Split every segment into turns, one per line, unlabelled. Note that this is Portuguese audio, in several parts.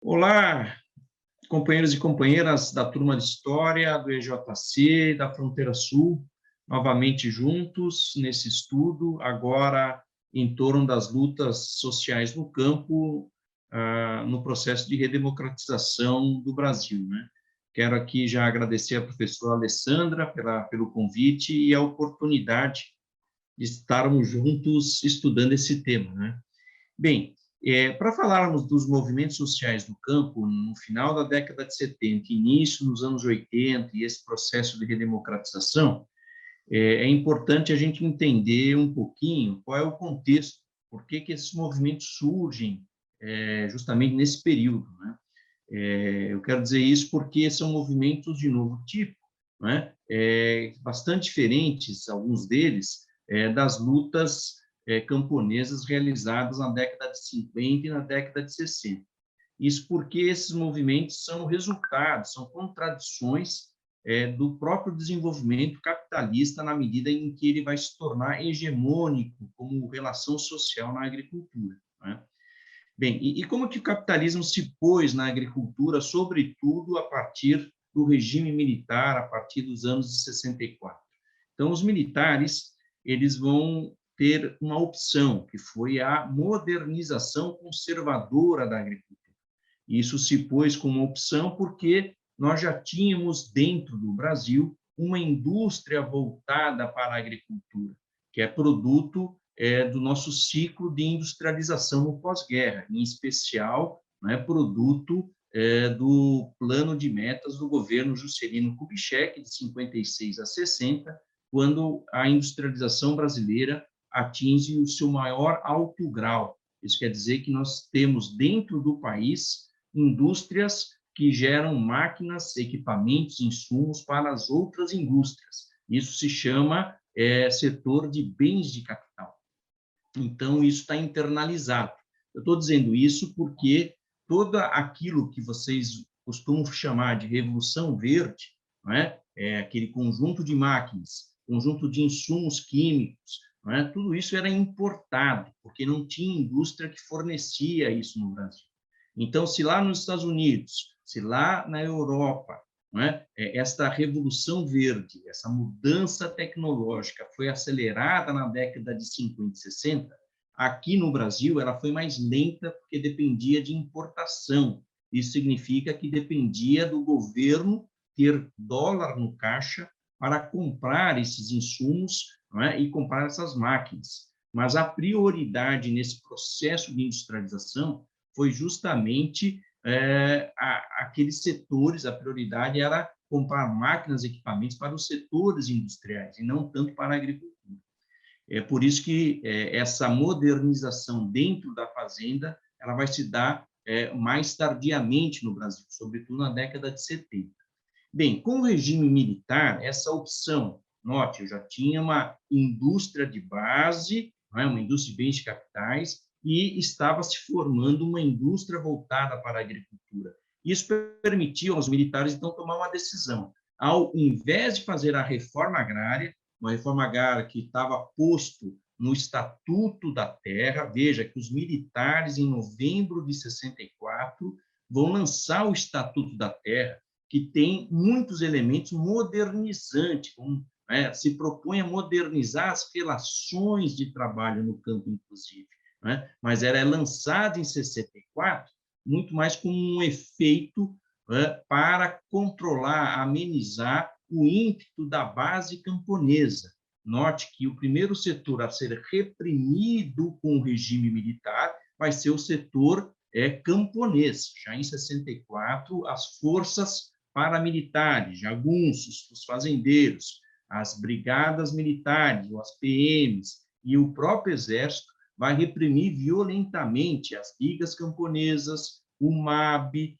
Olá, companheiros e companheiras da turma de História do EJC, da Fronteira Sul, novamente juntos nesse estudo, agora em torno das lutas sociais no campo, no processo de redemocratização do Brasil, né? Quero aqui já agradecer à professora Alessandra pelo convite e a oportunidade de estarmos juntos estudando esse tema, né? Bem, para falarmos dos movimentos sociais no campo, no final da década de 70, início nos anos 80, e esse processo de redemocratização, é importante a gente entender um pouquinho qual é o contexto, por que esses movimentos surgem justamente nesse período, né? Eu quero dizer isso porque são movimentos de novo tipo, né? Bastante diferentes, alguns deles, das lutas camponesas realizadas na década de 50 e na década de 60. Isso porque esses movimentos são resultados, são contradições do próprio desenvolvimento capitalista na medida em que ele vai se tornar hegemônico como relação social na agricultura, né? Bem, e como que o capitalismo se pôs na agricultura, sobretudo a partir do regime militar, a partir dos anos de 64? Então, os militares, eles vão ter uma opção, que foi a modernização conservadora da agricultura. Isso se pôs como opção porque nós já tínhamos dentro do Brasil uma indústria voltada para a agricultura, que é produto do nosso ciclo de industrialização no pós-guerra, em especial, né, produto do plano de metas do governo Juscelino Kubitschek, de 56 a 60, quando a industrialização brasileira atinge o seu maior alto grau. Isso quer dizer que nós temos dentro do país indústrias que geram máquinas, equipamentos, insumos para as outras indústrias. Isso se chama setor de bens de capital. Então, isso está internalizado. Eu estou dizendo isso porque todo aquilo que vocês costumam chamar de Revolução Verde, não é? Aquele conjunto de máquinas, conjunto de insumos químicos, não é? Tudo isso era importado, porque não tinha indústria que fornecia isso no Brasil. Então, se lá nos Estados Unidos, se lá na Europa, não é? Esta revolução verde, essa mudança tecnológica foi acelerada na década de 50 e 60, aqui no Brasil ela foi mais lenta porque dependia de importação. Isso significa que dependia do governo ter dólar no caixa para comprar esses insumos, não é? E comprar essas máquinas. Mas a prioridade nesse processo de industrialização foi justamente aqueles setores, a prioridade era comprar máquinas e equipamentos para os setores industriais, e não tanto para a agricultura. É por isso que essa modernização dentro da fazenda ela vai se dar mais tardiamente no Brasil, sobretudo na década de 70. Bem, com o regime militar, essa opção, note, eu já tinha uma indústria de base, não é? Uma indústria de bens de capitais, e estava se formando uma indústria voltada para a agricultura. Isso permitiu aos militares, então, tomar uma decisão. Ao invés de fazer a reforma agrária, uma reforma agrária que estava posto no Estatuto da Terra, veja que os militares, em novembro de 64, vão lançar o Estatuto da Terra, que tem muitos elementos modernizantes, né, se propõe a modernizar as relações de trabalho no campo, inclusive, né, mas ela é lançada em 64 muito mais como um efeito para controlar, amenizar o ímpeto da base camponesa. Note que o primeiro setor a ser reprimido com o regime militar vai ser o setor camponês. Já em 64, as forças paramilitares, jagunços, os fazendeiros, as brigadas militares, as PMs e o próprio exército vai reprimir violentamente as ligas camponesas, o MAB,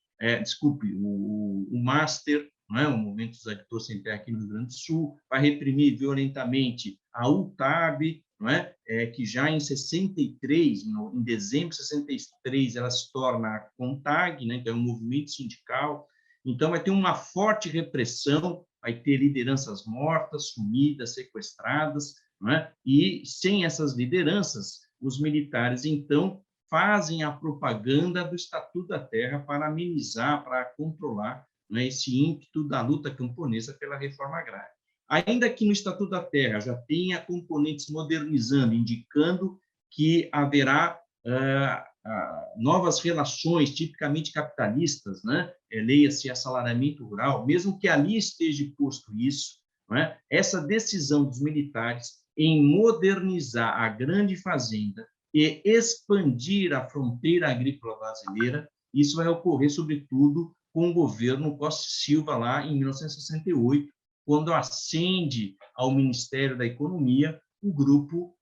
o MASTER, não é? O Movimento dos Agricultores Sem Terra aqui no Rio Grande do Sul, vai reprimir violentamente a UTAB, não é? Que já em 63, em dezembro de 63, ela se torna a CONTAG, né? Que é um movimento sindical. Então, vai ter uma forte repressão, vai ter lideranças mortas, sumidas, sequestradas, não é? E sem essas lideranças, os militares, então, fazem a propaganda do Estatuto da Terra para amenizar, para controlar, né, esse ímpeto da luta camponesa pela reforma agrária. Ainda que no Estatuto da Terra já tenha componentes modernizando, indicando que haverá novas relações tipicamente capitalistas, né? Leia-se assalariamento rural, mesmo que ali esteja posto isso, né? Essa decisão dos militares em modernizar a grande fazenda e expandir a fronteira agrícola brasileira, isso vai ocorrer, sobretudo, com o governo Costa e Silva, lá em 1968, quando ascende ao Ministério da Economia o grupo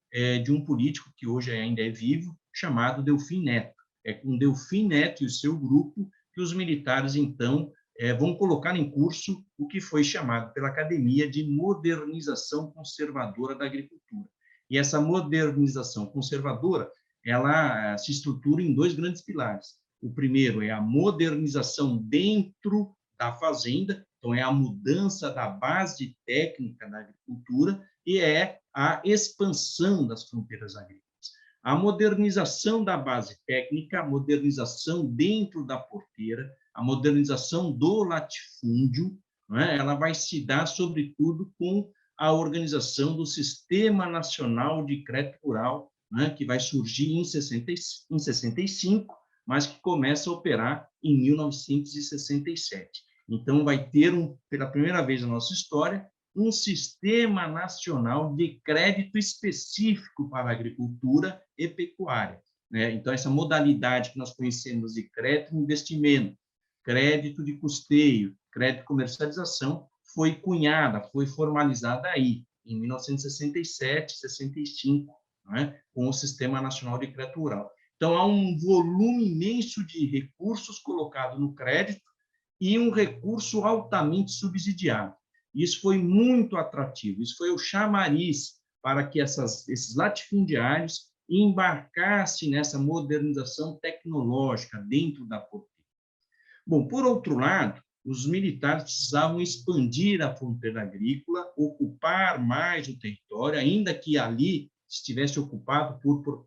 de um político que hoje ainda é vivo, chamado Delfim Neto. É com Delfim Neto e o seu grupo que os militares, então, vão colocar em curso o que foi chamado pela academia de modernização conservadora da agricultura. E essa modernização conservadora, ela se estrutura em dois grandes pilares. O primeiro é a modernização dentro da fazenda, então é a mudança da base técnica da agricultura e é a expansão das fronteiras agrícolas. A modernização da base técnica, a modernização dentro da porteira, a modernização do latifúndio, né, ela vai se dar, sobretudo, com a organização do Sistema Nacional de Crédito Rural, né, que vai surgir em 65, mas que começa a operar em 1967. Então, vai ter, pela primeira vez na nossa história, um sistema nacional de crédito específico para a agricultura e pecuária, né? Então, essa modalidade que nós conhecemos de crédito de investimento, crédito de custeio, crédito de comercialização, foi cunhada, foi formalizada aí, em 1967, 65, né? Com o Sistema Nacional de Crédito Rural. Então, há um volume imenso de recursos colocado no crédito e um recurso altamente subsidiado. Isso foi muito atrativo, isso foi o chamariz para que esses latifundiários embarcassem nessa modernização tecnológica dentro da porteira. Bom, por outro lado, os militares precisavam expandir a fronteira agrícola, ocupar mais o território, ainda que ali estivesse ocupado por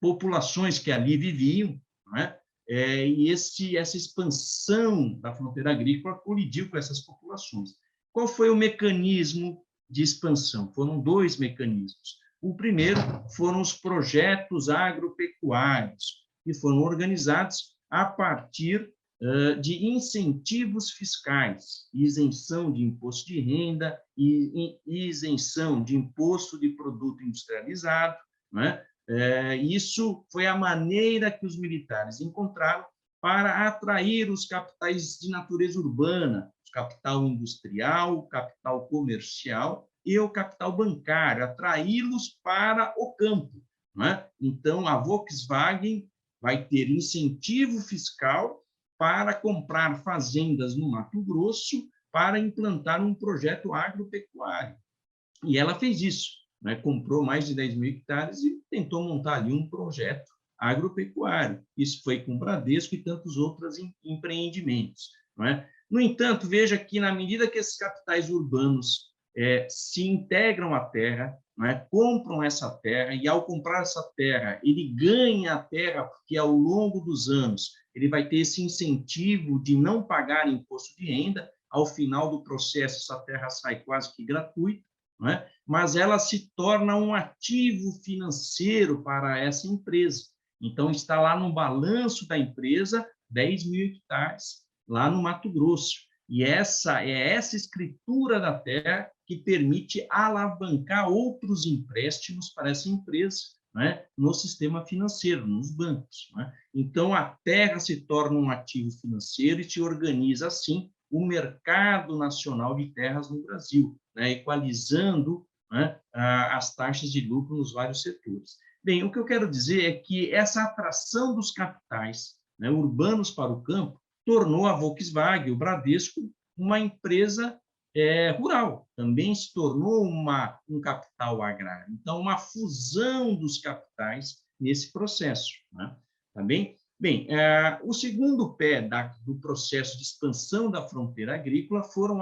populações que ali viviam, não é? E essa expansão da fronteira agrícola colidiu com essas populações. Qual foi o mecanismo de expansão? Foram dois mecanismos. O primeiro foram os projetos agropecuários, que foram organizados a partir de incentivos fiscais, isenção de imposto de renda e isenção de imposto de produto industrializado, não é? Isso foi a maneira que os militares encontraram para atrair os capitais de natureza urbana, o capital industrial, o capital comercial e o capital bancário, atraí-los para o campo, não é? Então, a Volkswagen vai ter incentivo fiscal para comprar fazendas no Mato Grosso para implantar um projeto agropecuário. E ela fez isso, né? Comprou mais de 10 mil hectares e tentou montar ali um projeto agropecuário. Isso foi com o Bradesco e tantos outros empreendimentos, não é? No entanto, veja que, na medida que esses capitais urbanos se integram à terra, não é? Compram essa terra, e ao comprar essa terra, ele ganha a terra, porque ao longo dos anos ele vai ter esse incentivo de não pagar imposto de renda. Ao final do processo, essa terra sai quase que gratuita, não é? Mas ela se torna um ativo financeiro para essa empresa. Então, está lá no balanço da empresa 10 mil hectares, lá no Mato Grosso. E essa escritura da terra que permite alavancar outros empréstimos para essa empresa, né, no sistema financeiro, nos bancos, né? Então, a terra se torna um ativo financeiro e se organiza, assim, o mercado nacional de terras no Brasil, né, equalizando, né, as taxas de lucro nos vários setores. Bem, o que eu quero dizer é que essa atração dos capitais, né, urbanos para o campo tornou a Volkswagen, o Bradesco, uma empresa rural, também se tornou um capital agrário. Então, uma fusão dos capitais nesse processo, né? Tá bem? Bem, o segundo pé do processo de expansão da fronteira agrícola foram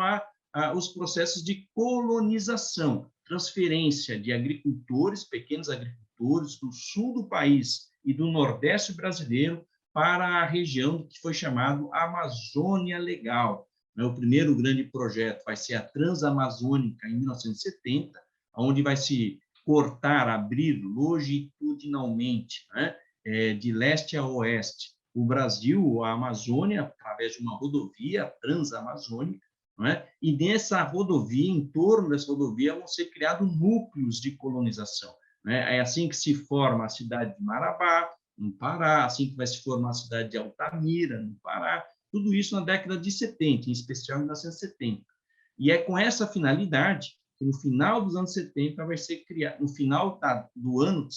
os processos de colonização, transferência de agricultores, pequenos agricultores, agricultores do sul do país e do nordeste brasileiro para a região que foi chamado Amazônia Legal. O primeiro grande projeto vai ser a Transamazônica, em 1970, onde vai se cortar, abrir longitudinalmente, né, de leste a oeste, o Brasil, a Amazônia, através de uma rodovia transamazônica, né, e nessa rodovia, em torno dessa rodovia, vão ser criados núcleos de colonização. Né? É assim que se forma a cidade de Marabá, no Pará, assim que vai se formar a cidade de Altamira, no Pará, tudo isso na década de 70, em especial em 1970. E é com essa finalidade que no final dos anos 70 vai ser criado, no final do ano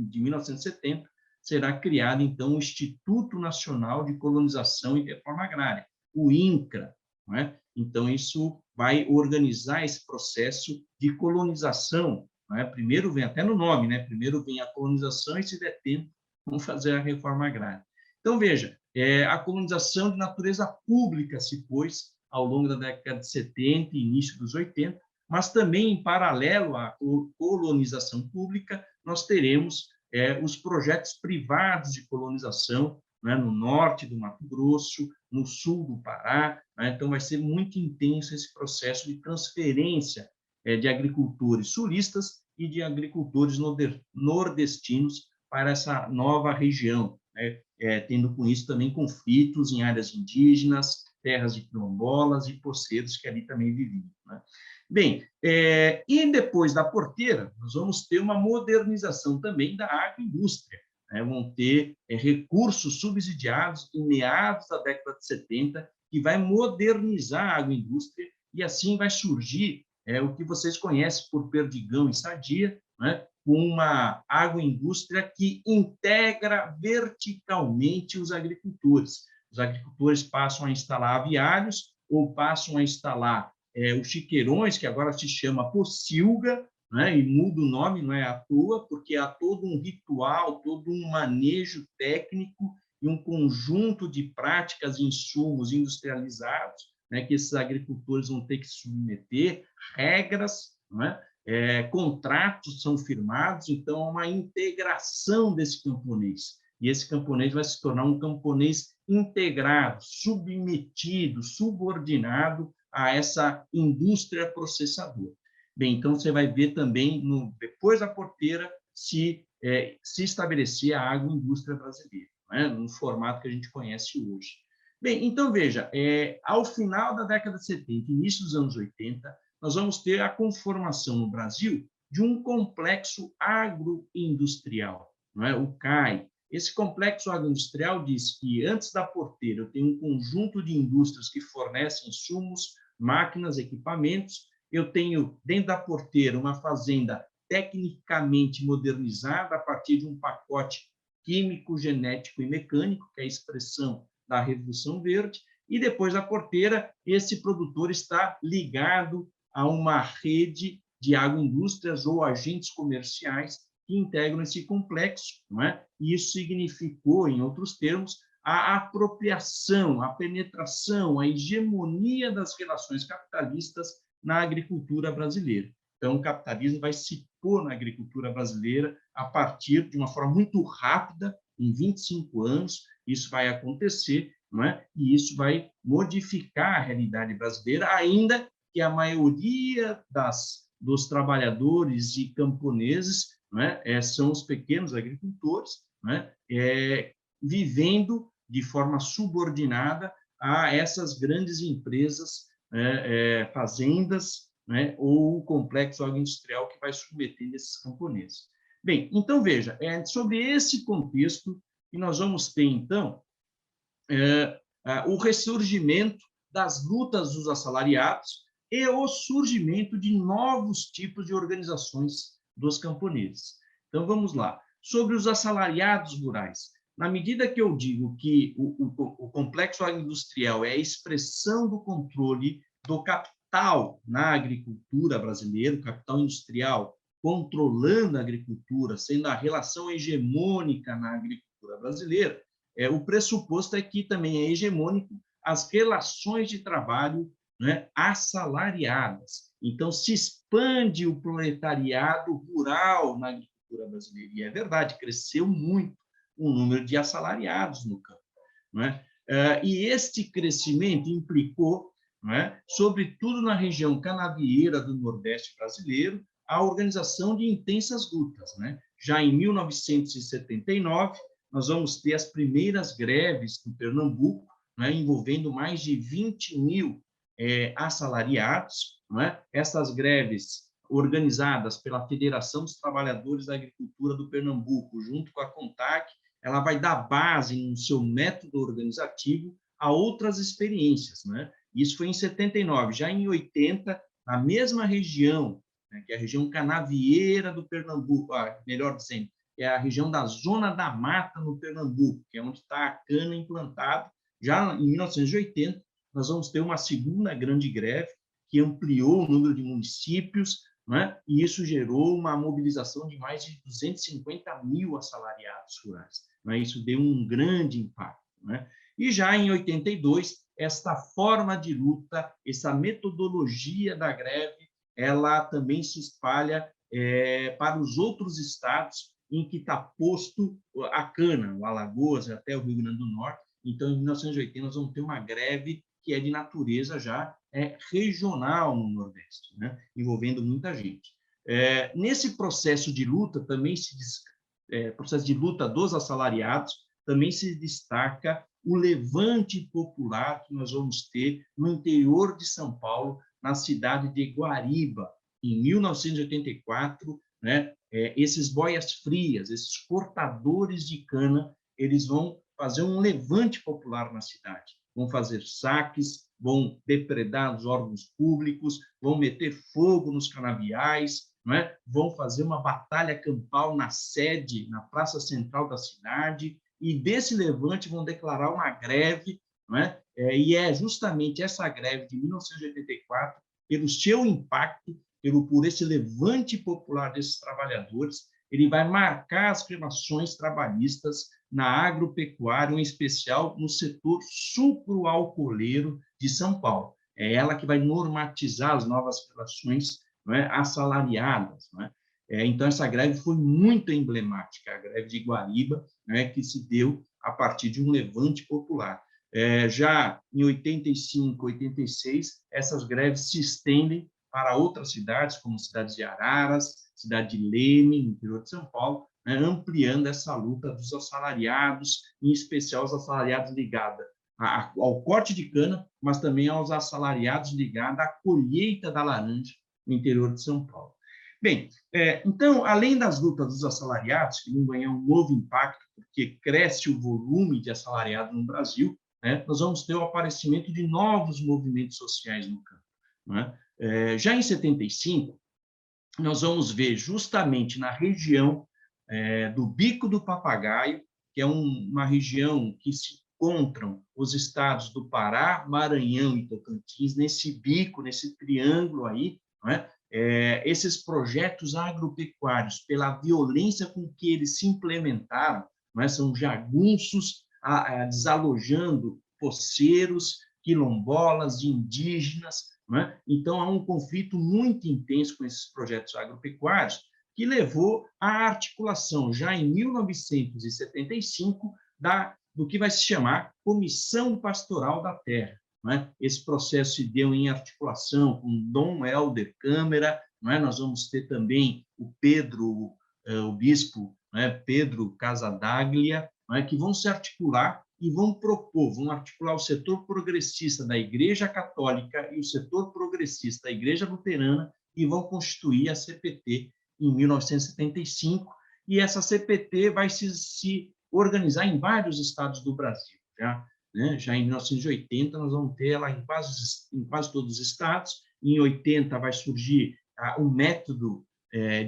de 1970, será criado, então, o Instituto Nacional de Colonização e Reforma Agrária, o INCRA. Não é? Então, isso vai organizar esse processo de colonização. Não é? Primeiro vem, até no nome, né? Primeiro vem a colonização e, se der tempo, vamos fazer a reforma agrária. Então, veja, a colonização de natureza pública se pôs ao longo da década de 70 e início dos 80, mas também, em paralelo à colonização pública, nós teremos os projetos privados de colonização, né, no norte do Mato Grosso, no sul do Pará. Né? Então, vai ser muito intenso esse processo de transferência de agricultores sulistas e de agricultores nordestinos para essa nova região, né? Tendo com isso também conflitos em áreas indígenas, terras de quilombolas e poceiros que ali também viviam. Né? Bem, e depois da porteira, nós vamos ter uma modernização também da agroindústria. Né? Vão ter recursos subsidiados em meados da década de 70, que vai modernizar a agroindústria, e assim vai surgir o que vocês conhecem por Perdigão e Sadia, né? Uma agroindústria que integra verticalmente os agricultores. Os agricultores passam a instalar aviários ou passam a instalar os chiqueirões, que agora se chama pocilga, né? E muda o nome, não é à toa, porque há todo um ritual, todo um manejo técnico e um conjunto de práticas e insumos industrializados, né, que esses agricultores vão ter que submeter, regras, não é? Contratos são firmados, então há uma integração desse camponês. E esse camponês vai se tornar um camponês integrado, submetido, subordinado a essa indústria processadora. Bem, então você vai ver também, depois da porteira, se estabelecer a agroindústria brasileira, né, no formato que a gente conhece hoje. Bem, então veja, ao final da década de 70, início dos anos 80, nós vamos ter a conformação no Brasil de um complexo agroindustrial, não é? O CAI. Esse complexo agroindustrial diz que, antes da porteira, eu tenho um conjunto de indústrias que fornecem insumos, máquinas, equipamentos. Eu tenho, dentro da porteira, uma fazenda tecnicamente modernizada a partir de um pacote químico, genético e mecânico, que é a expressão da Revolução Verde, e depois da porteira, esse produtor está ligado a uma rede de agroindústrias ou agentes comerciais que integram esse complexo, não é? E isso significou, em outros termos, a apropriação, a penetração, a hegemonia das relações capitalistas na agricultura brasileira. Então, o capitalismo vai se pôr na agricultura brasileira a partir de uma forma muito rápida, em 25 anos, isso vai acontecer, não é? E isso vai modificar a realidade brasileira, ainda que a maioria dos trabalhadores e camponeses, não é? São os pequenos agricultores, não é? Vivendo de forma subordinada a essas grandes empresas, fazendas, né? Ou o complexo agroindustrial que vai submetendo esses camponeses. Bem, então, veja, sobre esse contexto que nós vamos ter, então, o ressurgimento das lutas dos assalariados e o surgimento de novos tipos de organizações dos camponeses. Então, vamos lá. Sobre os assalariados rurais, na medida que eu digo que o complexo agroindustrial é a expressão do controle do capital na agricultura brasileira, o capital industrial controlando a agricultura, sendo a relação hegemônica na agricultura brasileira, o pressuposto é que também é hegemônico as relações de trabalho, né, assalariadas. Então, se expande o proletariado rural na agricultura agricultura brasileira. E é verdade, cresceu muito o número de assalariados no campo, não é? E este crescimento implicou, não é, sobretudo na região canavieira do Nordeste brasileiro, a organização de intensas lutas, né? Já em 1979, nós vamos ter as primeiras greves no Pernambuco, né, envolvendo mais de 20 mil assalariados, não é? Essas greves organizadas pela Federação dos Trabalhadores da Agricultura do Pernambuco, junto com a CONTAC, ela vai dar base no seu método organizativo a outras experiências, né? Isso foi em 79. Já em 80, na mesma região, né, que é a região canavieira do Pernambuco, melhor dizendo, que é a região da Zona da Mata no Pernambuco, que é onde está a cana implantada. Já em 1980, nós vamos ter uma segunda grande greve que ampliou o número de municípios, né? E isso gerou uma mobilização de mais de 250 mil assalariados rurais. Né? Isso deu um grande impacto. Né? E já em 82, esta forma de luta, essa metodologia da greve, ela também se espalha para os outros estados em que está posto a cana, o Alagoas até o Rio Grande do Norte. Então, em 1980, nós vamos ter uma greve que é de natureza já regional no Nordeste, né? Envolvendo muita gente. Nesse processo de luta, também processo de luta dos assalariados, também se destaca o levante popular que nós vamos ter no interior de São Paulo, na cidade de Guariba, em 1984, né? Esses boias frias, esses cortadores de cana, eles vão fazer um levante popular na cidade. Vão fazer saques, vão depredar os órgãos públicos, vão meter fogo nos canaviais, não é? Vão fazer uma batalha campal na sede, na praça central da cidade, e desse levante vão declarar uma greve, não é? E é justamente essa greve de 1984, pelo seu impacto, por esse levante popular desses trabalhadores, ele vai marcar as relações trabalhistas na agropecuária, em especial no setor sucroalcooleiro de São Paulo. É ela que vai normatizar as novas relações, não é, assalariadas. Não é? Então, essa greve foi muito emblemática, a greve de Guariba, né, que se deu a partir de um levante popular. Já em 85, 86, essas greves se estendem para outras cidades, como cidades de Araras, cidade de Leme, no interior de São Paulo, né, ampliando essa luta dos assalariados, em especial os assalariados ligados ao corte de cana, mas também aos assalariados ligados à colheita da laranja no interior de São Paulo. Bem, então, além das lutas dos assalariados, que vão ganhar um novo impacto, porque cresce o volume de assalariados no Brasil, né, nós vamos ter o aparecimento de novos movimentos sociais no campo. Né? Já em 75, nós vamos ver justamente na região do Bico do Papagaio, que é uma região que se encontram os estados do Pará, Maranhão e Tocantins, nesse bico, nesse triângulo aí, não é? Esses projetos agropecuários, pela violência com que eles se implementaram, não é? São jagunços desalojando poceiros, quilombolas, indígenas, não é? Então, há um conflito muito intenso com esses projetos agropecuários, que levou à articulação, já em 1975, do que vai se chamar Comissão Pastoral da Terra. Não é? Esse processo se deu em articulação com Dom Helder Câmara, não é? Nós vamos ter também o bispo, não é? Pedro Casadaglia, não é? Que vão se articular e vão articular o setor progressista da Igreja Católica e o setor progressista da Igreja Luterana e vão constituir a CPT em 1975, e essa CPT vai se organizar em vários estados do Brasil. Já em 1980, nós vamos ter ela em quase todos os estados. Em 80, vai surgir um método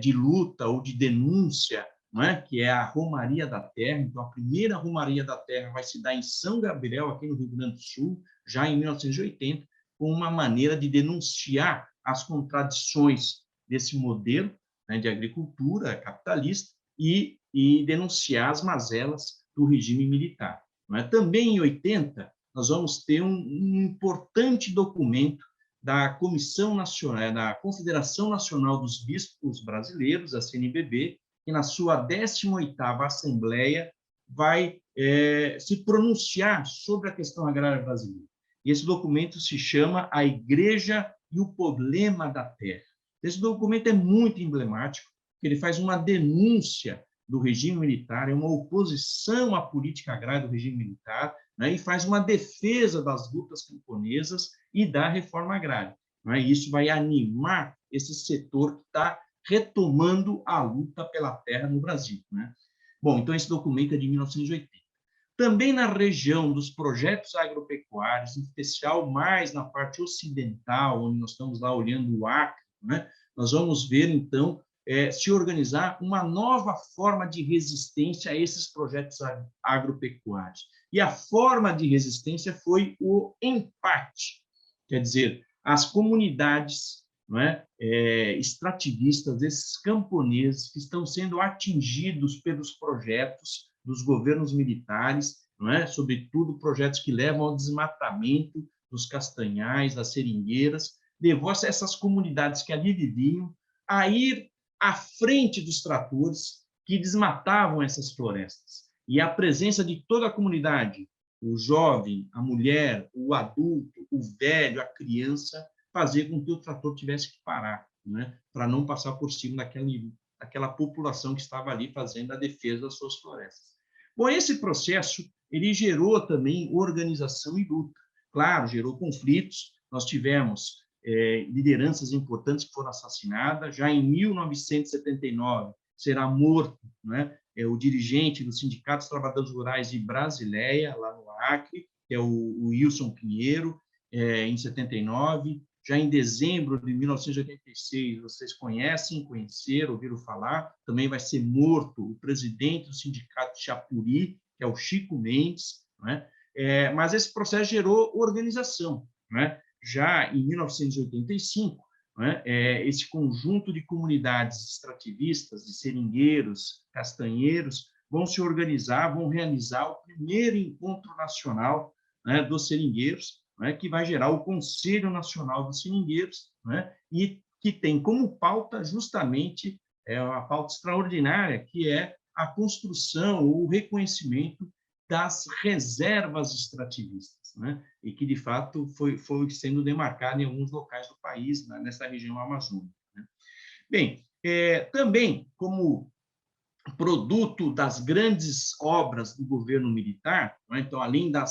de luta ou de denúncia, não é? Que é a Romaria da Terra. Então, a primeira Romaria da Terra vai se dar em São Gabriel, aqui no Rio Grande do Sul, já em 1980, com uma maneira de denunciar as contradições desse modelo, né, de agricultura capitalista e denunciar as mazelas do regime militar. Não é? Também em 80, nós vamos ter um importante documento da Comissão Nacional, da Confederação Nacional dos Bispos Brasileiros, a CNBB, que na sua 18ª Assembleia vai se pronunciar sobre a questão agrária brasileira. E esse documento se chama A Igreja e o Problema da Terra. Esse documento é muito emblemático, porque ele faz uma denúncia do regime militar, é uma oposição à política agrária do regime militar, né, e faz uma defesa das lutas camponesas e da reforma agrária. Né? E isso vai animar esse setor que está retomando a luta pela terra no Brasil. Né? Bom, então esse documento é de 1980. Também na região dos projetos agropecuários, em especial mais na parte ocidental, onde nós estamos lá olhando o Acre, né? Nós vamos ver, então, se organizar uma nova forma de resistência a esses projetos agropecuários. E a forma de resistência foi o empate, quer dizer, as comunidades, não é, extrativistas, esses camponeses que estão sendo atingidos pelos projetos dos governos militares, não é, sobretudo projetos que levam ao desmatamento dos castanhais, das seringueiras, levou essas comunidades que ali viviam a ir à frente dos tratores que desmatavam essas florestas. E a presença de toda a comunidade, o jovem, a mulher, o adulto, o velho, a criança, fazia com que o trator tivesse que parar, né, para não passar por cima daquela população que estava ali fazendo a defesa das suas florestas. Bom, esse processo ele gerou também organização e luta. Claro, gerou conflitos. Nós tivemos lideranças importantes que foram assassinadas. Já em 1979, será morto, né, o dirigente do Sindicato dos Trabalhadores Rurais de Brasileia, lá no Acre, que é o Wilson Pinheiro, em 79. Já em dezembro de 1986, vocês conheceram, ouviram falar, também vai ser morto o presidente do Sindicato de Chapuri, que é o Chico Mendes, né? Mas esse processo gerou organização. Né? Já em 1985, né, esse conjunto de comunidades extrativistas, de seringueiros, castanheiros, vão se organizar, vão realizar o primeiro encontro nacional, né, dos seringueiros, né, que vai gerar o Conselho Nacional dos Seringueiros, né, e que tem como pauta justamente uma pauta extraordinária, que é a construção, o reconhecimento das reservas extrativistas, né? E que, de fato, foi sendo demarcado em alguns locais do país, né, nessa região amazônica. Né? Bem, também, como produto das grandes obras do governo militar, né? Então, além da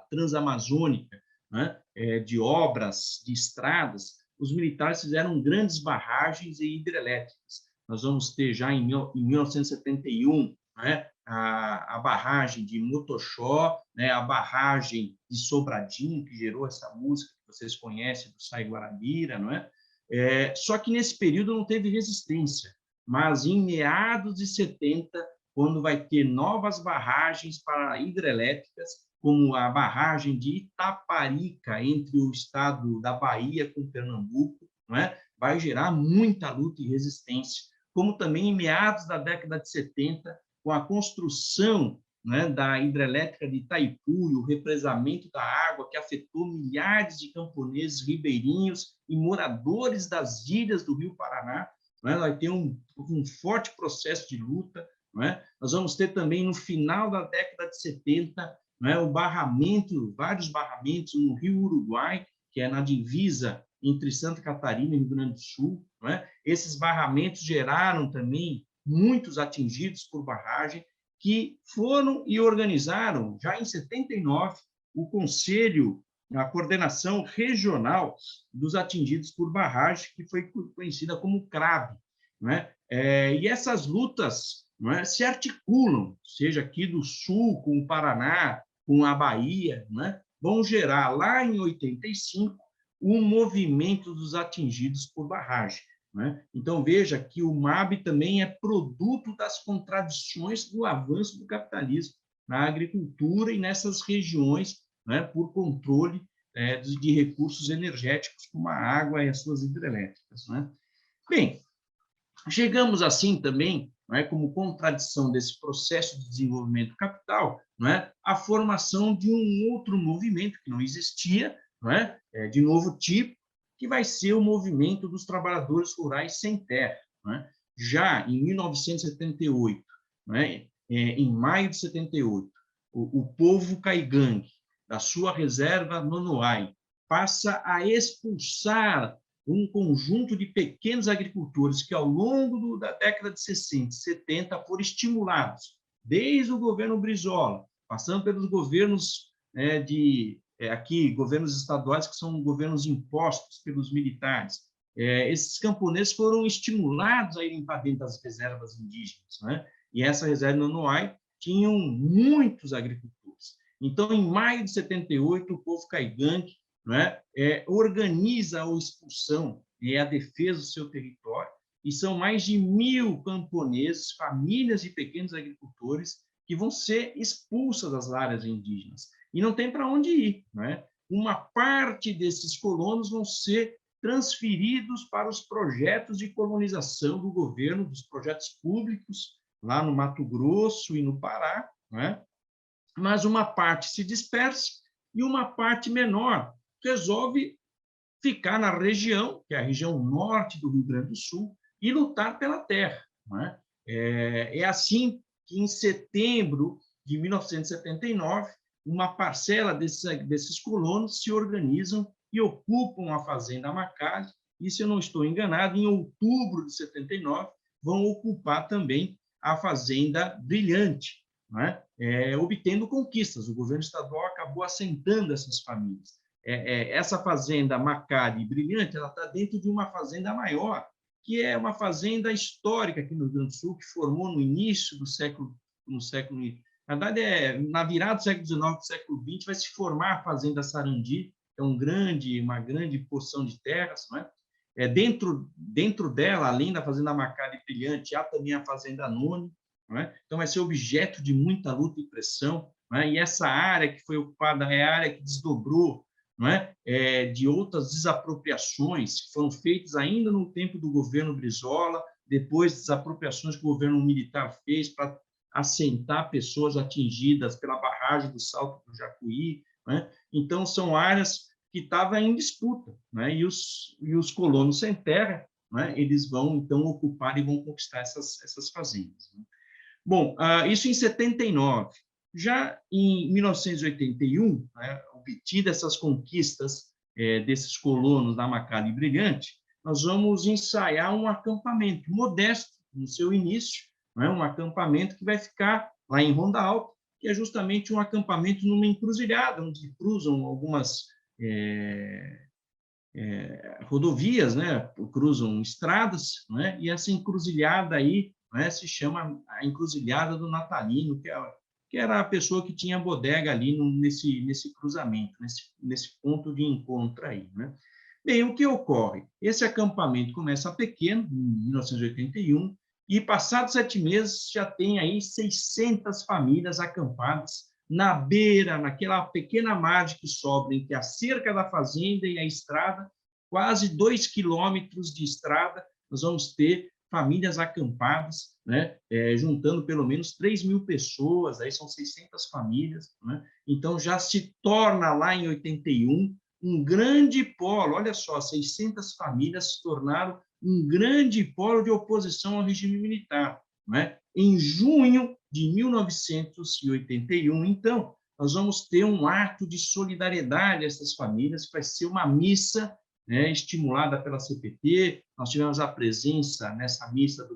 Transamazônica, né? De obras, de estradas, os militares fizeram grandes barragens e hidrelétricas. Nós vamos ter já em 1971, né? A barragem de Motoxó, né? A barragem de Sobradinho, que gerou essa música que vocês conhecem, do Sai Guarabira, não é? Só que nesse período não teve resistência, mas em meados de 70, quando vai ter novas barragens para hidrelétricas, como a barragem de Itaparica, entre o estado da Bahia com Pernambuco, não é? Vai gerar muita luta e resistência, como também em meados da década de 70, com a construção, né, da hidrelétrica de Itaipu e o represamento da água que afetou milhares de camponeses ribeirinhos e moradores das ilhas do Rio Paraná, né? Vai ter um forte processo de luta. Né? Nós vamos ter também, no final da década de 70, né, o barramento, vários barramentos no Rio Uruguai, que é na divisa entre Santa Catarina e Rio Grande do Sul. Né? Esses barramentos geraram também muitos atingidos por barragem, que foram e organizaram, já em 79, o Conselho, a coordenação regional dos atingidos por barragem, que foi conhecida como CRAB. Né? E essas lutas, né, se articulam, seja aqui do Sul, com o Paraná, com a Bahia, né, vão gerar, lá em 85, um movimento dos atingidos por barragem. Né? Então, veja que o MAB também é produto das contradições do avanço do capitalismo na agricultura e nessas regiões, né, por controle de recursos energéticos, como a água e as suas hidrelétricas. Né? Bem, chegamos assim também, não é, como contradição desse processo de desenvolvimento capital, não é, a formação de um outro movimento que não existia, não é, de novo tipo, que vai ser o movimento dos trabalhadores rurais sem terra. Não é? já em 1978, né, em maio de 78, o povo caigangue, da sua reserva Nonoai, passa a expulsar um conjunto de pequenos agricultores que, ao longo da década de 60 e 70, foram estimulados, desde o governo Brizola, passando pelos governos aqui, governos estaduais, que são governos impostos pelos militares. Esses camponeses foram estimulados a irem para dentro das reservas indígenas, né? E essa reserva Nonoai tinham muitos agricultores. Então, em maio de 78, o povo caigangue, né, organiza a expulsão e a defesa do seu território, e são mais de 1.000 camponeses, famílias de pequenos agricultores, que vão ser expulsas das áreas indígenas. E não tem para onde ir, né? Uma parte desses colonos vão ser transferidos para os projetos de colonização do governo, dos projetos públicos, lá no Mato Grosso e no Pará, né? Mas uma parte se dispersa e uma parte menor resolve ficar na região, que é a região norte do Rio Grande do Sul, e lutar pela terra, né? É assim que, em setembro de 1979, uma parcela desses colonos se organizam e ocupam a fazenda Macari, e, se eu não estou enganado, em outubro de 79, vão ocupar também a fazenda Brilhante, né? Obtendo conquistas. O governo estadual acabou assentando essas famílias. Essa fazenda Macari Brilhante, ela está dentro de uma fazenda maior, que é uma fazenda histórica aqui no Rio Grande do Sul, que formou no início do século, na verdade, na virada do século XIX para o século XX, vai se formar a fazenda Sarandi, que é uma grande porção de terras, não é? Dentro dela, além da fazenda Macari Brilhante, há também a fazenda Noni, não é? Então vai ser objeto de muita luta e pressão, não é? E essa área que foi ocupada é a área que desdobrou, não é? De outras desapropriações que foram feitas ainda no tempo do governo Brizola, depois das apropriações que o governo militar fez para assentar pessoas atingidas pela barragem do Salto do Jacuí, né? Então, são áreas que estavam em disputa, né? E os colonos sem terra, né? Eles vão, então, ocupar e vão conquistar essas fazendas, né? Bom, isso em 79. Já em 1981, né, obtidas essas conquistas desses colonos da Macari Brilhante, nós vamos ensaiar um acampamento modesto no seu início, né, um acampamento que vai ficar lá em Ronda Alta, que é justamente um acampamento numa encruzilhada, onde cruzam algumas rodovias, né, cruzam estradas, né, e essa encruzilhada aí, né, se chama a Encruzilhada do Natalino, que era a pessoa que tinha bodega ali nesse cruzamento, nesse ponto de encontro aí, né? Bem, o que ocorre? Esse acampamento começa pequeno, em 1981, e passados 7 meses já tem aí 600 famílias acampadas na beira, naquela pequena margem que sobra entre a cerca da fazenda e a estrada, quase 2 quilômetros de estrada, nós vamos ter famílias acampadas, né? Juntando pelo menos 3.000 pessoas, aí são 600 famílias, né? Então, já se torna lá em 81 um grande polo, olha só, 600 famílias se tornaram um grande polo de oposição ao regime militar, né? Em junho de 1981, então, nós vamos ter um ato de solidariedade a essas famílias, que vai ser uma missa, né, estimulada pela CPT. Nós tivemos a presença nessa missa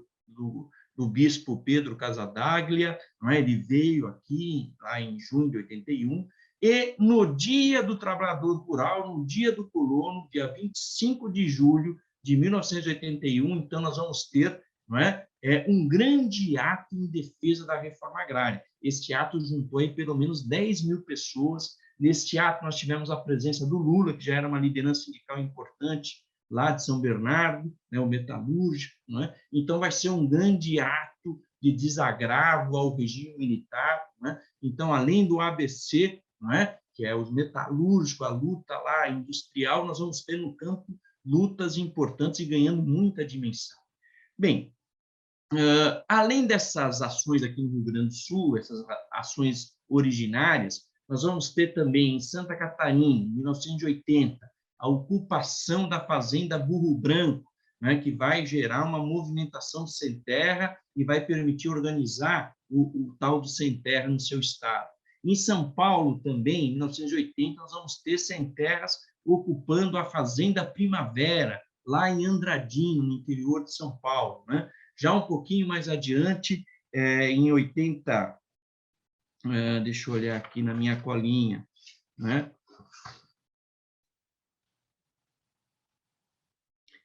do bispo Pedro Casadaglia, não é? Ele veio aqui lá em junho de 81, e no Dia do Trabalhador Rural, no Dia do Colono, dia 25 de julho de 1981, então nós vamos ter, não é, um grande ato em defesa da reforma agrária. Este ato juntou aí pelo menos 10.000 pessoas. Neste ato, nós tivemos a presença do Lula, que já era uma liderança sindical importante lá de São Bernardo, né, o metalúrgico, não é? Então, vai ser um grande ato de desagravo ao regime militar, não é? Então, além do ABC, não é, que é os metalúrgicos, a luta lá industrial, nós vamos ter no campo lutas importantes e ganhando muita dimensão. Bem, além dessas ações aqui no Rio Grande do Sul, essas ações originárias, nós vamos ter também em Santa Catarina, em 1980, a ocupação da fazenda Burro Branco, né, que vai gerar uma movimentação de sem terra e vai permitir organizar o tal do sem terra no seu estado. Em São Paulo também, em 1980, nós vamos ter sem terras ocupando a Fazenda Primavera, lá em Andradino, no interior de São Paulo, né? Já um pouquinho mais adiante, em 80, deixa eu olhar aqui na minha colinha, né?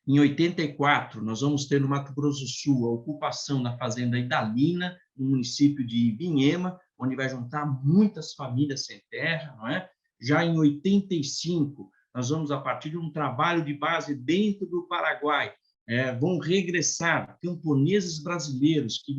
Em 84, nós vamos ter no Mato Grosso do Sul a ocupação da Fazenda Idalina, no município de Vinhema, onde vai juntar muitas famílias sem terra, não é? Já em 85, nós vamos, a partir de um trabalho de base dentro do Paraguai, vão regressar camponeses brasileiros que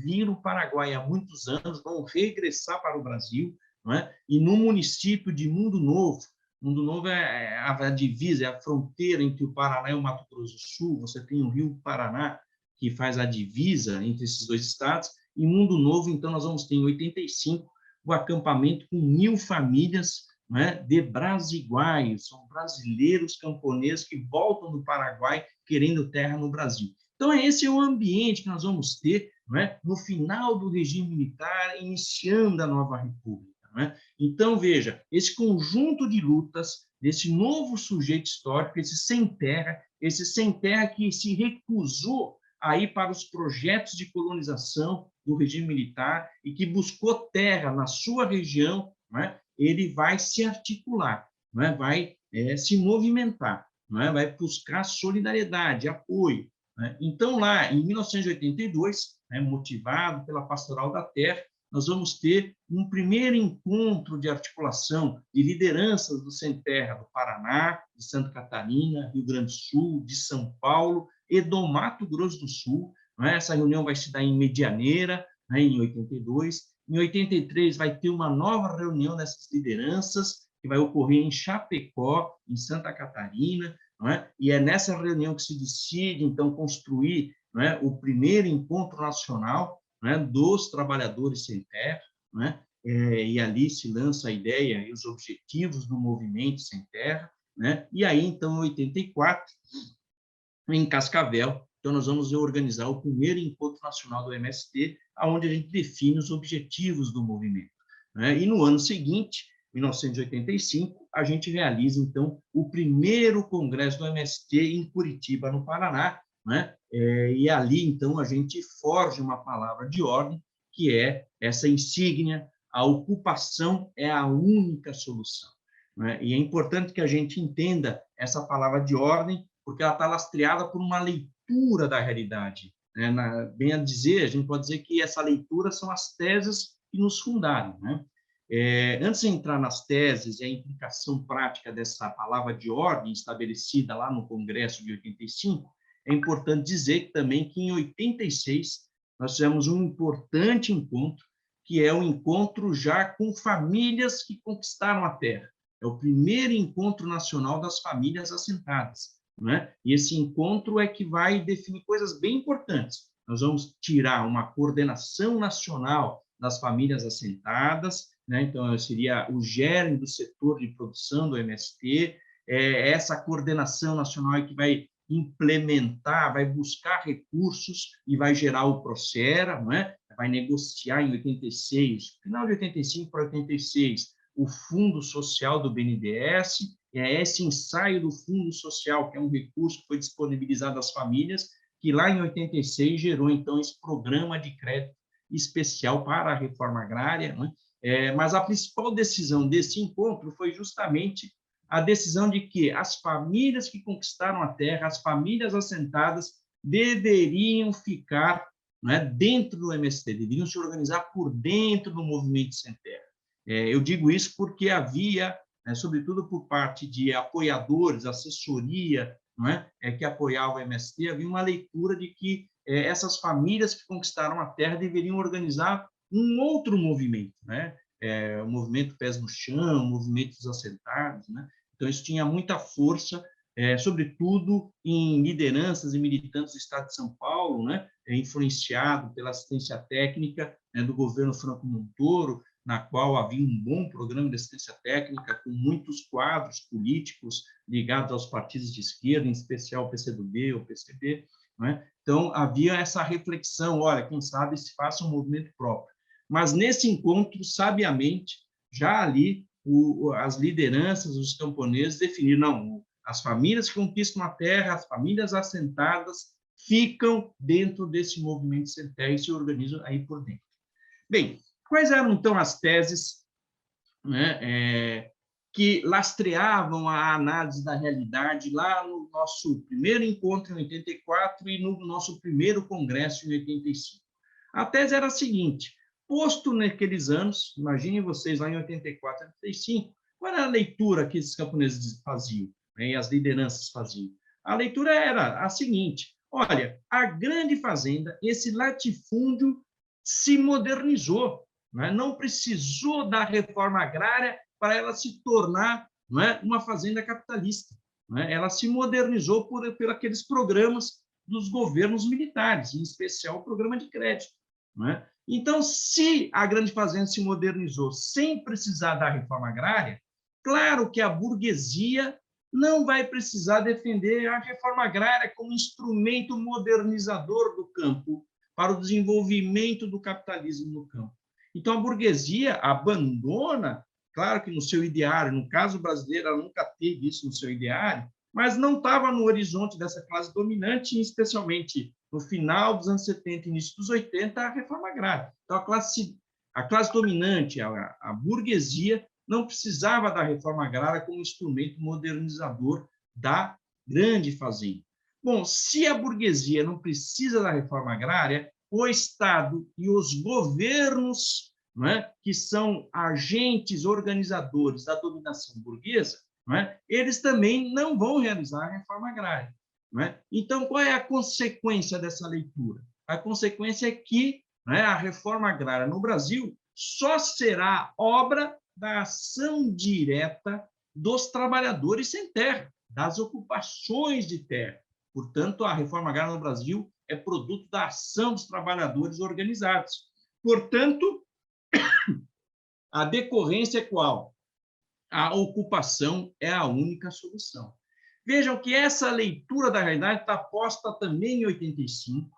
viram o Paraguai há muitos anos, vão regressar para o Brasil, não é? E no município de Mundo Novo é a divisa, é a fronteira entre o Paraná e o Mato Grosso do Sul. Você tem o Rio Paraná, que faz a divisa entre esses dois estados. Em Mundo Novo, então, nós vamos ter, em 85, o acampamento com 1.000 famílias, né, de brasiguaios, são brasileiros camponeses que voltam do Paraguai querendo terra no Brasil. Então, esse é o ambiente que nós vamos ter, né, no final do regime militar, iniciando a nova república. Né? Então, veja, esse conjunto de lutas desse novo sujeito histórico, esse sem terra que se recusou a ir para os projetos de colonização do regime militar e que buscou terra na sua região, né? Ele vai se articular, né? Vai se movimentar, né? Vai buscar solidariedade, apoio. Né? Então, lá em 1982, né, motivado pela Pastoral da Terra, nós vamos ter um primeiro encontro de articulação de lideranças do Sem Terra do Paraná, de Santa Catarina, Rio Grande do Sul, de São Paulo e do Mato Grosso do Sul. Né? Essa reunião vai se dar em Medianeira, né, em 82. Em 83, vai ter uma nova reunião dessas lideranças, que vai ocorrer em Chapecó, em Santa Catarina. Não é? E é nessa reunião que se decide, então, construir, não é, o primeiro encontro nacional, né, dos trabalhadores sem terra, né, e ali se lança a ideia e os objetivos do movimento sem terra, né, e aí, então, em 84, em Cascavel, então nós vamos organizar o primeiro encontro nacional do MST, onde a gente define os objetivos do movimento. Né, e no ano seguinte, 1985, a gente realiza, então, o primeiro congresso do MST em Curitiba, no Paraná, né? E ali, então, a gente forja uma palavra de ordem, que é essa insígnia: a ocupação é a única solução. Né? E é importante que a gente entenda essa palavra de ordem, porque ela está lastreada por uma leitura da realidade. Né? Bem a dizer, a gente pode dizer que essa leitura são as teses que nos fundaram. Né? Antes de entrar nas teses e a implicação prática dessa palavra de ordem estabelecida lá no Congresso de 85, é importante dizer também que em 86 nós tivemos um importante encontro, que é o encontro já com famílias que conquistaram a terra. É o primeiro encontro nacional das famílias assentadas. Né? E esse encontro é que vai definir coisas bem importantes. Nós vamos tirar uma coordenação nacional das famílias assentadas, né? Então, seria o germe do setor de produção do MST, essa coordenação nacional é que vai implementar, vai buscar recursos e vai gerar o Procera, não é? Vai negociar em 86, final de 85 para 86, o Fundo Social do BNDES, é esse ensaio do Fundo Social, que é um recurso que foi disponibilizado às famílias, que lá em 86 gerou, então, esse programa de crédito especial para a reforma agrária. Não é? Mas a principal decisão desse encontro foi justamente a decisão de que as famílias que conquistaram a terra, as famílias assentadas, deveriam ficar, né, dentro do MST, deveriam se organizar por dentro do movimento sem terra. Eu digo isso porque havia, sobretudo por parte de apoiadores, assessoria, não é, que apoiava o MST, havia uma leitura de que essas famílias que conquistaram a terra deveriam organizar um outro movimento, né? O movimento Pés no Chão, o movimento dos assentados, né? Então, isso tinha muita força, sobretudo em lideranças e militantes do Estado de São Paulo, né? Influenciado pela assistência técnica, né, do governo Franco Montoro, na qual havia um bom programa de assistência técnica, com muitos quadros políticos ligados aos partidos de esquerda, em especial o PCdoB, o PCB, né? Então, havia essa reflexão, olha, quem sabe se faça um movimento próprio. Mas, nesse encontro, sabiamente, já ali, as lideranças, os camponeses definiram, não, as famílias que conquistam a terra, as famílias assentadas, ficam dentro desse movimento sem terra e se organizam aí por dentro. Bem, quais eram, então, as teses, né, que lastreavam a análise da realidade lá no nosso primeiro encontro em 84 e no nosso primeiro congresso em 85? A tese era a seguinte: posto naqueles anos, imaginem vocês lá em 84, 85, qual era a leitura que esses camponeses faziam, né, e as lideranças faziam? A leitura era a seguinte: olha, a grande fazenda, esse latifúndio se modernizou, né? Não precisou da reforma agrária para ela se tornar, não é, uma fazenda capitalista, né? Ela se modernizou por aqueles programas dos governos militares, em especial o programa de crédito, né? Então, se a grande fazenda se modernizou sem precisar da reforma agrária, claro que a burguesia não vai precisar defender a reforma agrária como instrumento modernizador do campo para o desenvolvimento do capitalismo no campo. Então, a burguesia abandona, claro que no seu ideário, no caso brasileiro, ela nunca teve isso no seu ideário, mas não estava no horizonte dessa classe dominante, especialmente no final dos anos 70 e início dos 80, a reforma agrária. Então, a classe dominante, a burguesia, não precisava da reforma agrária como instrumento modernizador da grande fazenda. Bom, se a burguesia não precisa da reforma agrária, o Estado e os governos, não é, que são agentes organizadores da dominação burguesa, não é, eles também não vão realizar a reforma agrária. Não é? Então, qual é a consequência dessa leitura? A consequência é que, não é, a reforma agrária no Brasil só será obra da ação direta dos trabalhadores sem terra, das ocupações de terra. Portanto, a reforma agrária no Brasil é produto da ação dos trabalhadores organizados. Portanto, a decorrência é qual? A ocupação é a única solução. Vejam que essa leitura da realidade está posta também em 85,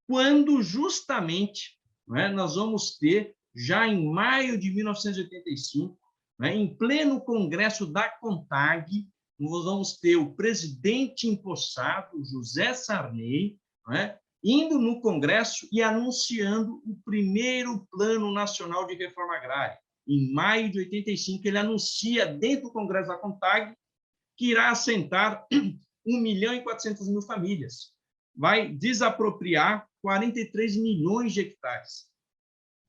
quando justamente, né, nós vamos ter, já em maio de 1985, né, em pleno congresso da CONTAG, nós vamos ter o presidente empossado, José Sarney, né, indo no congresso e anunciando o primeiro Plano Nacional de Reforma Agrária. Em maio de 85, ele anuncia dentro do congresso da CONTAG que irá assentar 1.400.000 famílias. Vai desapropriar 43 milhões de hectares.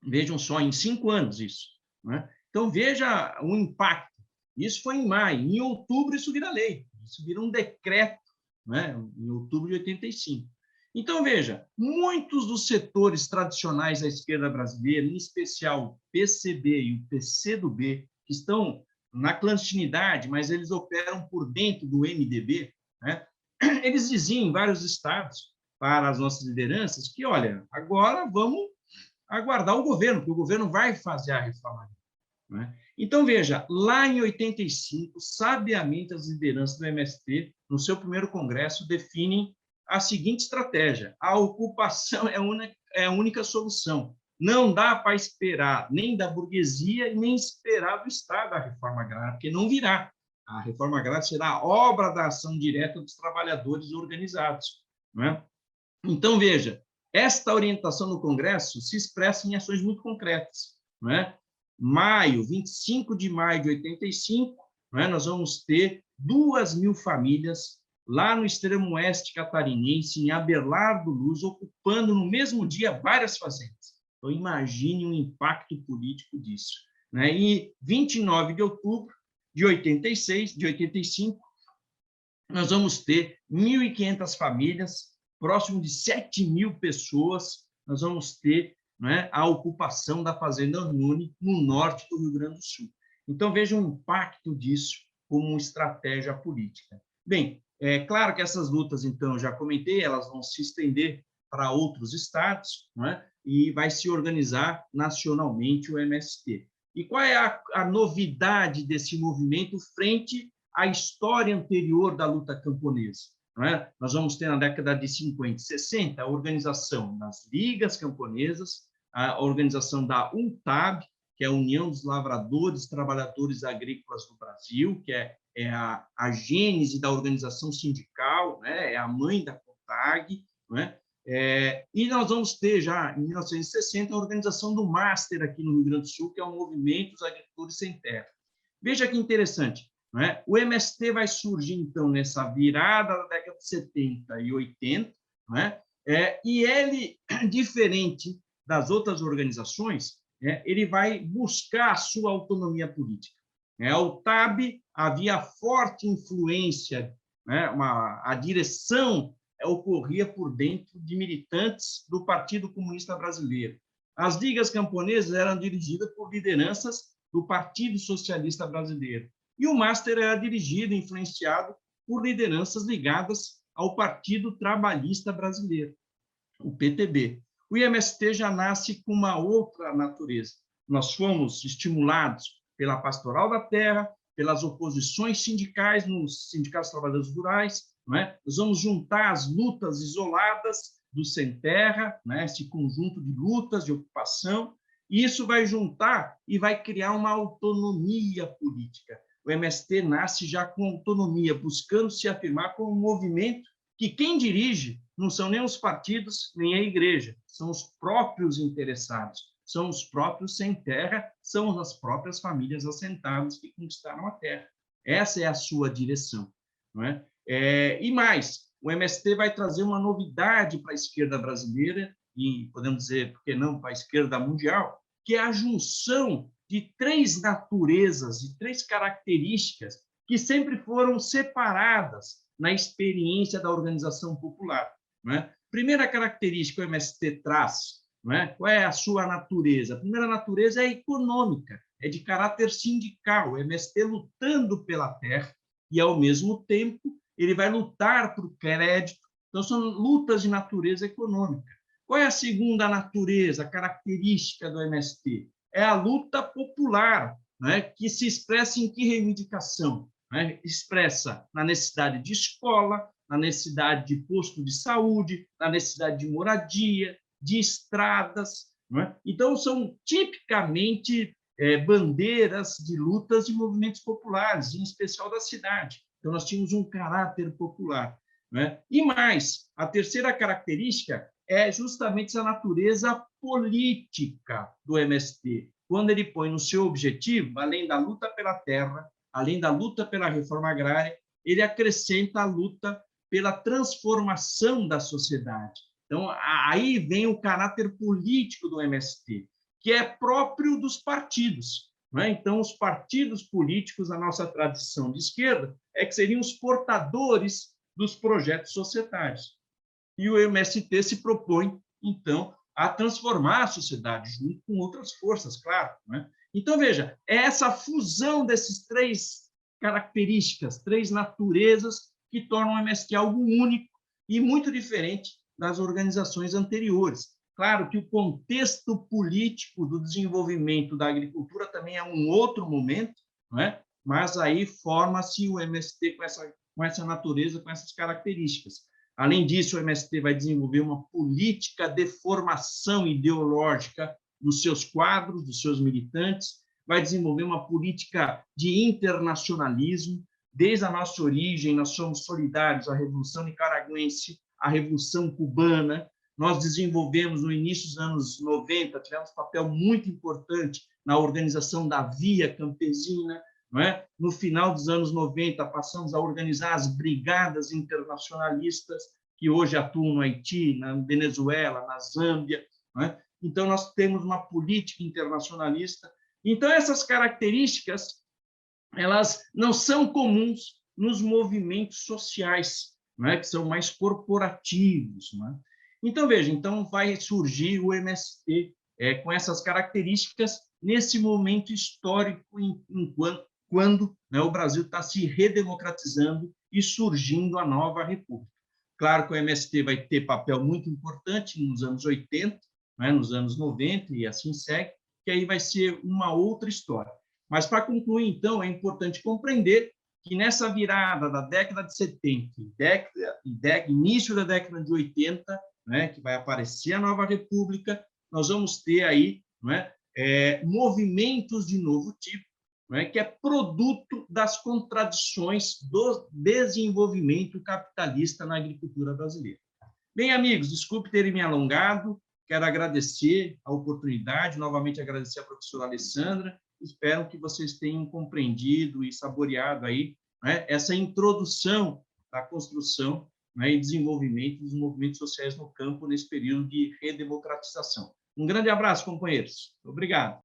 Vejam só, em 5 anos isso, né? Então, veja o impacto. Isso foi em maio. Em outubro, isso vira lei. Isso vira um decreto, né? Em outubro de 85. Então, veja, muitos dos setores tradicionais da esquerda brasileira, em especial o PCB e o PCdoB, que estão na clandestinidade, mas eles operam por dentro do MDB, né? Eles diziam em vários estados para as nossas lideranças que, olha, agora vamos aguardar o governo, porque o governo vai fazer a reforma. Né? Então, veja, lá em 85, sabiamente as lideranças do MST, no seu primeiro congresso, definem a seguinte estratégia: a ocupação é a única solução. Não dá para esperar nem da burguesia, nem esperar do Estado a reforma agrária, porque não virá. A reforma agrária será obra da ação direta dos trabalhadores organizados. Não é? Então, veja, esta orientação no Congresso se expressa em ações muito concretas. Não é? 25 de maio de 85, não é? Nós vamos ter 2.000 famílias lá no extremo oeste catarinense, em Abelardo Luz, ocupando no mesmo dia várias fazendas. Então, imagine o impacto político disso. Né? E 29 de outubro de 85, nós vamos ter 1.500 famílias, próximo de 7.000 pessoas, nós vamos ter, né, a ocupação da Fazenda Nune, no norte do Rio Grande do Sul. Então, veja o impacto disso como uma estratégia política. Bem, é claro que essas lutas, então, já comentei, elas vão se estender para outros estados, né, e vai se organizar nacionalmente o MST. E qual é a novidade desse movimento frente à história anterior da luta camponesa? Não é? Nós vamos ter, na década de 50 e 60, a organização das ligas camponesas, a organização da UNTAB, que é a União dos Lavradores e Trabalhadores Agrícolas do Brasil, que é a gênese da organização sindical, né? É a mãe da CONTAG, né? E nós vamos ter já, em 1960, a organização do MASTER aqui no Rio Grande do Sul, que é o Movimento dos Agricultores Sem Terra. Veja que interessante, não é? O MST vai surgir, então, nessa virada da década de 70 e 80, não é? E ele, diferente das outras organizações, ele vai buscar a sua autonomia política. O TAB havia forte influência, né? A direção ocorria por dentro de militantes do Partido Comunista Brasileiro. As ligas camponesas eram dirigidas por lideranças do Partido Socialista Brasileiro. E o MASTER era dirigido, influenciado por lideranças ligadas ao Partido Trabalhista Brasileiro, o PTB. O IMST já nasce com uma outra natureza. Nós fomos estimulados pela Pastoral da Terra, pelas oposições sindicais nos sindicatos trabalhadores rurais, não é? Nós vamos juntar as lutas isoladas do sem terra, né? Esse conjunto de lutas, de ocupação, e isso vai juntar e vai criar uma autonomia política. O MST nasce já com autonomia, buscando se afirmar como um movimento que quem dirige não são nem os partidos, nem a igreja, são os próprios interessados, são os próprios sem terra, são as próprias famílias assentadas que conquistaram a terra. Essa é a sua direção, não é? E mais, o MST vai trazer uma novidade para a esquerda brasileira, e podemos dizer, por que não, para a esquerda mundial, que é a junção de três naturezas, de três características que sempre foram separadas na experiência da organização popular. Não é? Primeira característica que o MST traz, não é? Qual é a sua natureza? A primeira natureza é econômica, é de caráter sindical, o MST lutando pela terra e, ao mesmo tempo, ele vai lutar por crédito. Então, são lutas de natureza econômica. Qual é a segunda natureza, característica do MST? É a luta popular, né, que se expressa em que reivindicação? Né? Expressa na necessidade de escola, na necessidade de posto de saúde, na necessidade de moradia, de estradas. Né? Então, são tipicamente bandeiras de lutas de movimentos populares, em especial da cidade. Então, nós tínhamos um caráter popular. Né? E mais, a terceira característica é justamente a natureza política do MST, quando ele põe no seu objetivo, além da luta pela terra, além da luta pela reforma agrária, ele acrescenta a luta pela transformação da sociedade. Então, aí vem o caráter político do MST, que é próprio dos partidos. Né? Então, os partidos políticos, a nossa tradição de esquerda, é que seriam os portadores dos projetos societários. E o MST se propõe, então, a transformar a sociedade, junto com outras forças, claro. Né? Então, veja, é essa fusão dessas três características, três naturezas, que tornam o MST algo único e muito diferente das organizações anteriores. Claro que o contexto político do desenvolvimento da agricultura também é um outro momento, não é? Mas aí forma-se o MST com essa natureza, com essas características. Além disso, o MST vai desenvolver uma política de formação ideológica dos seus quadros, dos seus militantes, vai desenvolver uma política de internacionalismo. Desde a nossa origem, nós somos solidários à Revolução Nicaragüense, à Revolução Cubana. Nós desenvolvemos, no início dos anos 90, tivemos um papel muito importante na organização da Via Campesina. Não é? No final dos anos 90, passamos a organizar as brigadas internacionalistas, que hoje atuam no Haiti, na Venezuela, na Zâmbia. Não é? Então, nós temos uma política internacionalista. Então, essas características, elas não são comuns nos movimentos sociais, não é? Que são mais corporativos. Não é? Então, veja, então vai surgir o MST com essas características nesse momento histórico, quando né, o Brasil está se redemocratizando e surgindo a nova república. Claro que o MST vai ter papel muito importante nos anos 80, né, nos anos 90, e assim segue, que aí vai ser uma outra história. Mas, para concluir, então, é importante compreender que nessa virada da década de 70 início da década de 80, né, que vai aparecer a nova república, nós vamos ter aí, né, movimentos de novo tipo, né, que é produto das contradições do desenvolvimento capitalista na agricultura brasileira. Bem, amigos, desculpe terem me alongado, quero agradecer a oportunidade, novamente agradecer à professora Alessandra, espero que vocês tenham compreendido e saboreado aí, né, essa introdução da construção, né, e desenvolvimento dos movimentos sociais no campo nesse período de redemocratização. Um grande abraço, companheiros. Obrigado.